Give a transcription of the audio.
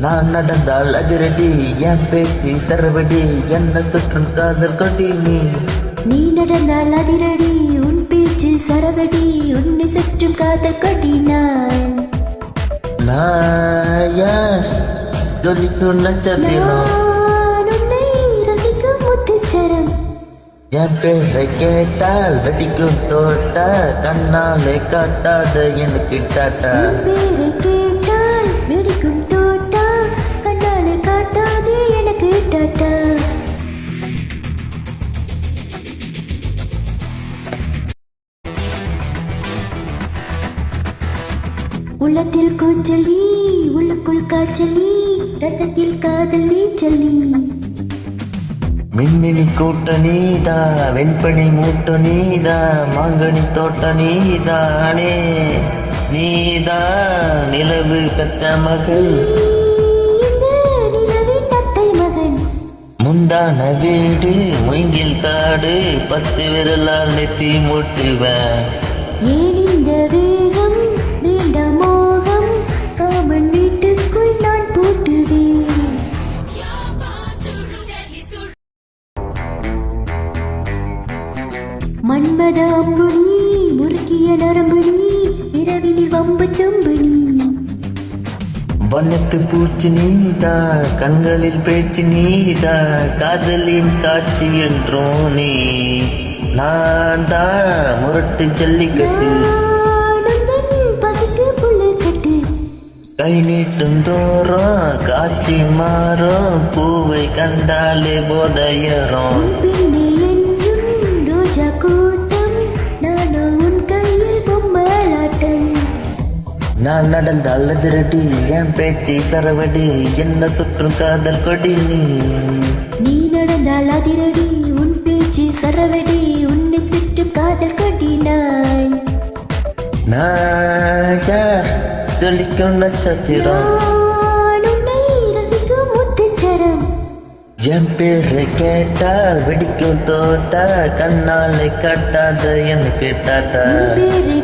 நான் நடந்தால் அதிரடி, என் பேச்சு சரவடி, என்ன சுற்றும் காதல் கொடி நீ நடந்தால் அதிரடி, உன் பேச்சு சரவடி, உன்னை சுற்றும் காதல் கொடி நான் யார் ஜொலிக்கும் நட்சத்திரம், உன்னை ரசிக்கும் முத்துச்சரம். என் பேரை கேட்டால் வெடிக்கும் தோட்டா, கண்ணாலே காட்டாத எனக்கு டாட்டா. பேரை கேட்டால் வெடிக்கும் தோட்டா, கண்ணாலே காட்டாதே எனக்கு டாட்டா. உள்ளத்தில் கூச்சலி, உள்ளுக்குள் காய்ச்சலி, ரத்தத்தில் காதல் நீச்சலி. மின்மினி கூட்ட நீதா, வெண்பனி மூட்ட நீதா, மாங்கனி தோட்ட நீதானே. நீதா நிலவு கத்த மகள், நிலவின் அத்தை மகன். முந்தான வீடு மூங்கில் காடு, 10 விரலால் நெத்தி மூட்டுவேன். ஏன் இந்த வேகம், வேண்டாம் மோகம், காமன் வீட்டுக்குள் நான் பூட்டுவேன். மன்மத அம்புனி, முறுக்கிய நரம்புனி, இரவினில் வம்பு தும்புனி. வண்ணத்து பூச்சி நீதா, கண்களில் பேச்சு நீதா, காதலின் சாட்சி என்றோம் நீ. நான் தான் முரட்டு ஜல்லிக்கட்டு, பசிக்கு புல்லு கட்டு. கை நீட்டும் தோறும் காட்சி மாறும், பூவை கண்டாலே போதையரும். பின்னே என்றும் ரோஜா கூட்டம், நானோ உன் கையில் பொம்மலாட்டம். நான் நடந்தால் அதிரடி, என் பேச்சு சரவடி, என்ன சுற்றும் காதல் கொடி நீ நடந்தால் அதிரடி, உன் பேச்சு சரவடி, உன்னை சுற்றும் காதல் கொடி நான் யார் ஜொலிக்கும் நட்சத்திரம், உன்னை ரசிக்கும் முத்துச்சரம். என் பேரை கேட்டால் வெடிக்கும் தோட்டா, கண்ணாலே காட்டாத எனக்கு டாட்டா. பேரை